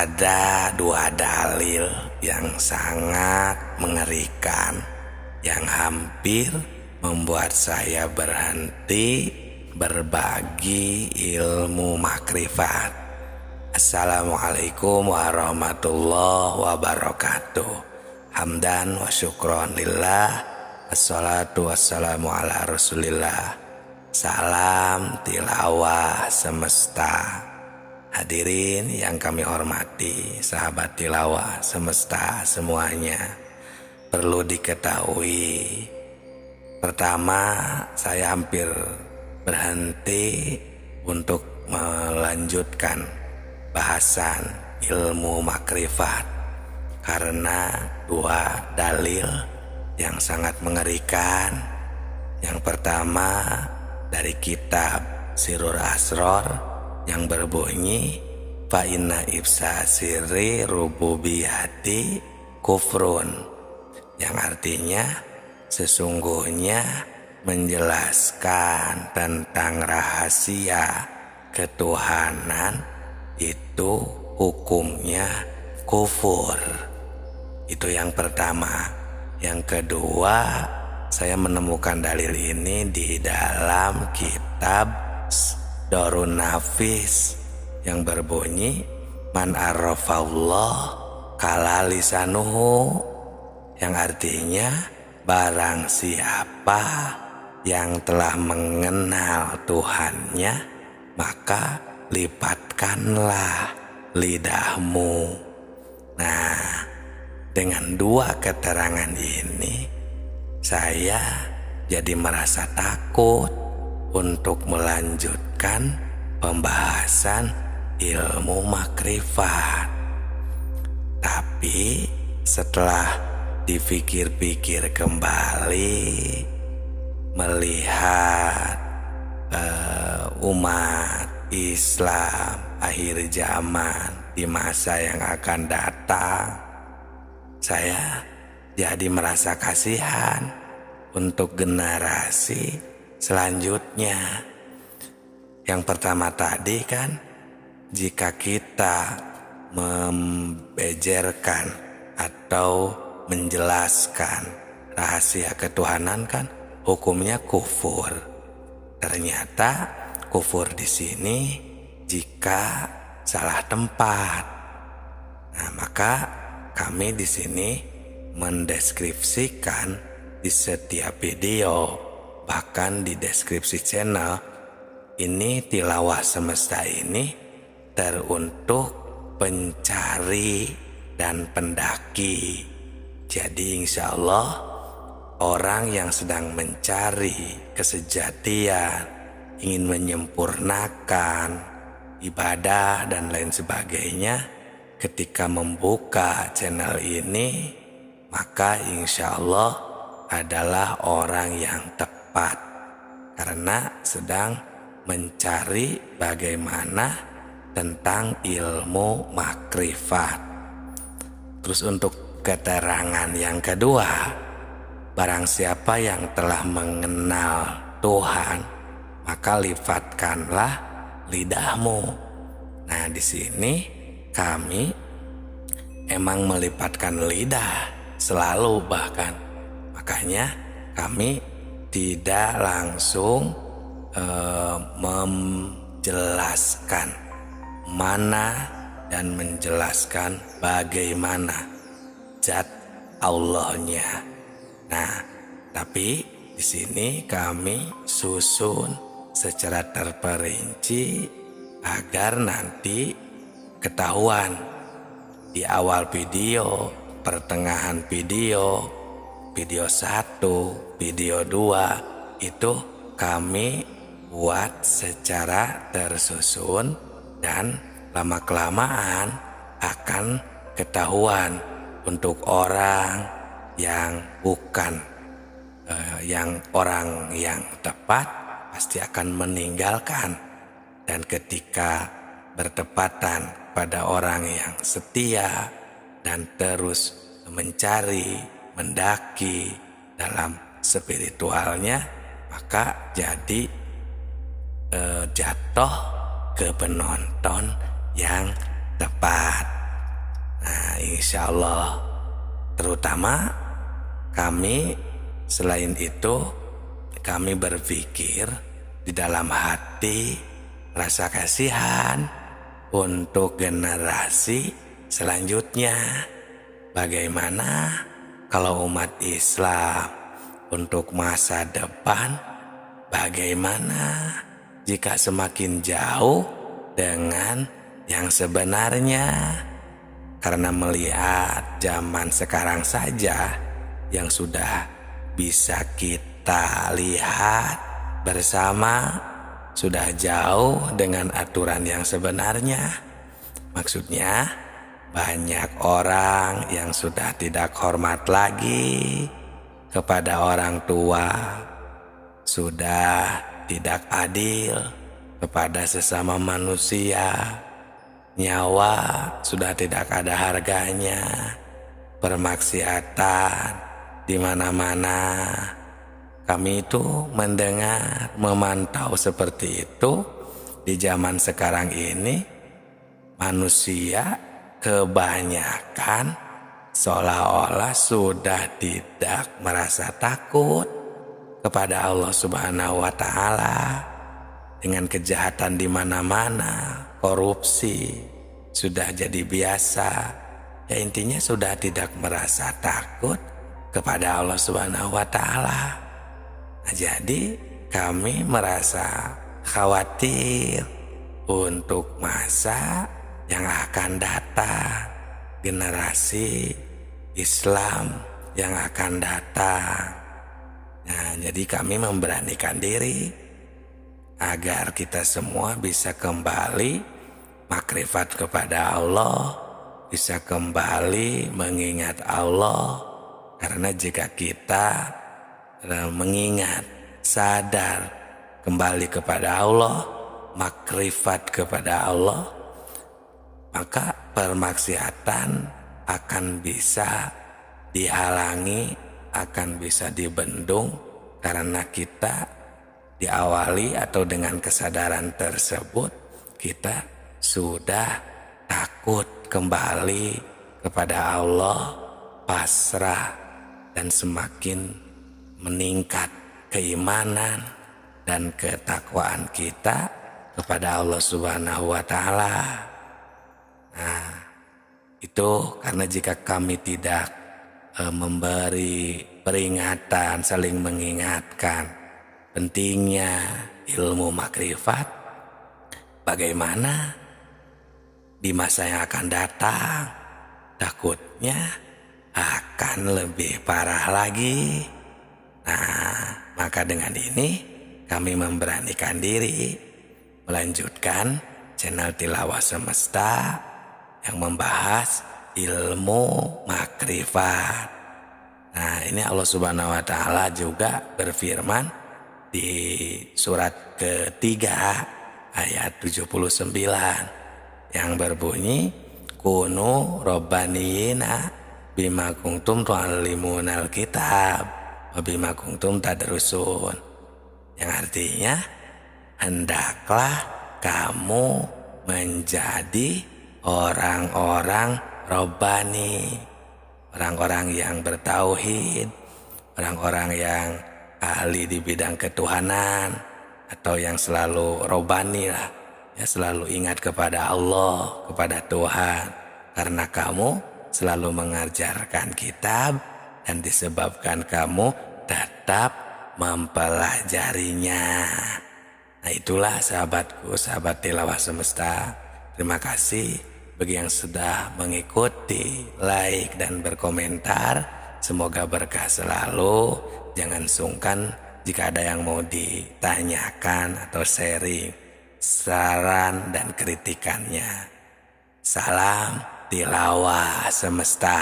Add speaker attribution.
Speaker 1: Ada dua dalil yang sangat mengerikan yang hampir membuat saya berhenti berbagi ilmu makrifat. Assalamualaikum warahmatullahi wabarakatuh. Hamdan wa syukron lillah, assalatu wassalamu ala rasulillah. Salam tilawah semesta. Hadirin yang kami hormati, sahabat tilawah semesta semuanya. Perlu diketahui, pertama saya hampir berhenti untuk melanjutkan bahasan ilmu makrifat karena dua dalil yang sangat mengerikan. Yang pertama dari kitab Sirrul Asrar yang berbunyi fa inna ifsa sirri rububiyati kufrun, yang artinya sesungguhnya menjelaskan tentang rahasia ketuhanan itu hukumnya kufur. Itu yang pertama. Yang kedua, saya menemukan dalil ini di dalam kitab Darun Nafis yang berbunyi man arrafallah kala lisanuhu, yang artinya barang siapa yang telah mengenal Tuhannya maka lipatkanlah lidahmu. Nah, dengan dua keterangan ini saya jadi merasa takut untuk melanjutkan pembahasan ilmu makrifat. Tapi setelah dipikir-pikir kembali, melihat umat Islam akhir zaman di masa yang akan datang, saya jadi merasa kasihan untuk generasi selanjutnya. Yang pertama tadi kan, jika kita membejerkan atau menjelaskan rahasia ketuhanan kan hukumnya kufur. Ternyata kufur di sini jika salah tempat. Nah, maka kami di sini mendeskripsikan di setiap video, bahkan di deskripsi channel ini, tilawah semesta ini teruntuk pencari dan pendaki. Jadi insya Allah orang yang sedang mencari kesejatian, ingin menyempurnakan ibadah dan lain sebagainya, ketika membuka channel ini maka insya Allah adalah orang yang tepat, karena sedang mencari bagaimana tentang ilmu makrifat. Terus untuk keterangan yang kedua, barang siapa yang telah mengenal Tuhan maka lifatkanlah lidahmu. Nah, di sini kami emang melipatkan lidah selalu, bahkan makanya kami tidak langsung menjelaskan mana dan menjelaskan bagaimana zat Allahnya. Nah, tapi di sini kami susun secara terperinci agar nanti ketahuan di awal video, pertengahan video, video 1, video 2 itu kami buat secara tersusun, dan lama-kelamaan akan ketahuan untuk orang yang bukan orang yang tepat pasti akan meninggalkan, dan ketika bertepatan pada orang yang setia dan terus mencari, mendaki dalam spiritualnya, maka jadi jatuh ke penonton yang tepat. insya Allah. Terutama kami selain itu, kami berpikir di dalam hati rasa kasihan untuk generasi selanjutnya. Bagaimana kalau umat Islam untuk masa depan, bagaimana jika semakin jauh dengan yang sebenarnya? Karena melihat zaman sekarang saja yang sudah bisa kita lihat bersama, sudah jauh dengan aturan yang sebenarnya. Maksudnya banyak orang yang sudah tidak hormat lagi kepada orang tua, sudah tidak adil kepada sesama manusia, nyawa sudah tidak ada harganya, permaksiatan di mana-mana. Kami itu mendengar, memantau seperti itu. Di zaman sekarang ini manusia kebanyakan seolah-olah sudah tidak merasa takut kepada Allah Subhanahu wa Ta'ala. Dengan kejahatan di mana-mana, korupsi sudah jadi biasa. Ya intinya sudah tidak merasa takut kepada Allah Subhanahu wa Ta'ala. Nah, jadi kami merasa khawatir untuk masa yang akan datang, generasi Islam yang akan datang. Nah, jadi kami memberanikan diri agar kita semua bisa kembali makrifat kepada Allah, bisa kembali mengingat Allah. Karena jika kita mengingat, sadar kembali kepada Allah, makrifat kepada Allah, maka permaksiatan akan bisa dihalangi, akan bisa dibendung. Karena kita diawali atau dengan kesadaran tersebut, kita sudah takut kembali kepada Allah, pasrah, dan semakin meningkat keimanan dan ketakwaan kita kepada Allah Subhanahu wa Ta'ala. Nah, itu karena jika kami tidak memberi peringatan, saling mengingatkan pentingnya ilmu makrifat, bagaimana di masa yang akan datang? Takutnya akan lebih parah lagi. Nah, maka dengan ini kami memberanikan diri melanjutkan channel Tilawah Semesta yang membahas ilmu makrifat. Nah, ini Allah Subhanahu wa Ta'ala juga berfirman di surat ketiga ayat 79 yang berbunyi, kunu robbaniyina bima kuntum tu'allimunal kitab wabima kuntum tadrusun. Yang artinya, hendaklah kamu menjadi orang-orang robbani, orang-orang yang bertauhid, orang-orang yang ahli di bidang ketuhanan, atau yang selalu robbani lah, ya, selalu ingat kepada Allah, kepada Tuhan. Karena kamu selalu mengajarkan kitab dan disebabkan kamu tetap mempelajarinya. Nah, itulah sahabatku, sahabat Tilawah Semesta. Terima kasih bagi yang sudah mengikuti, like, dan berkomentar. Semoga berkah selalu. Jangan sungkan jika ada yang mau ditanyakan atau sharing, saran dan kritikannya. Salam Tilawah Semesta.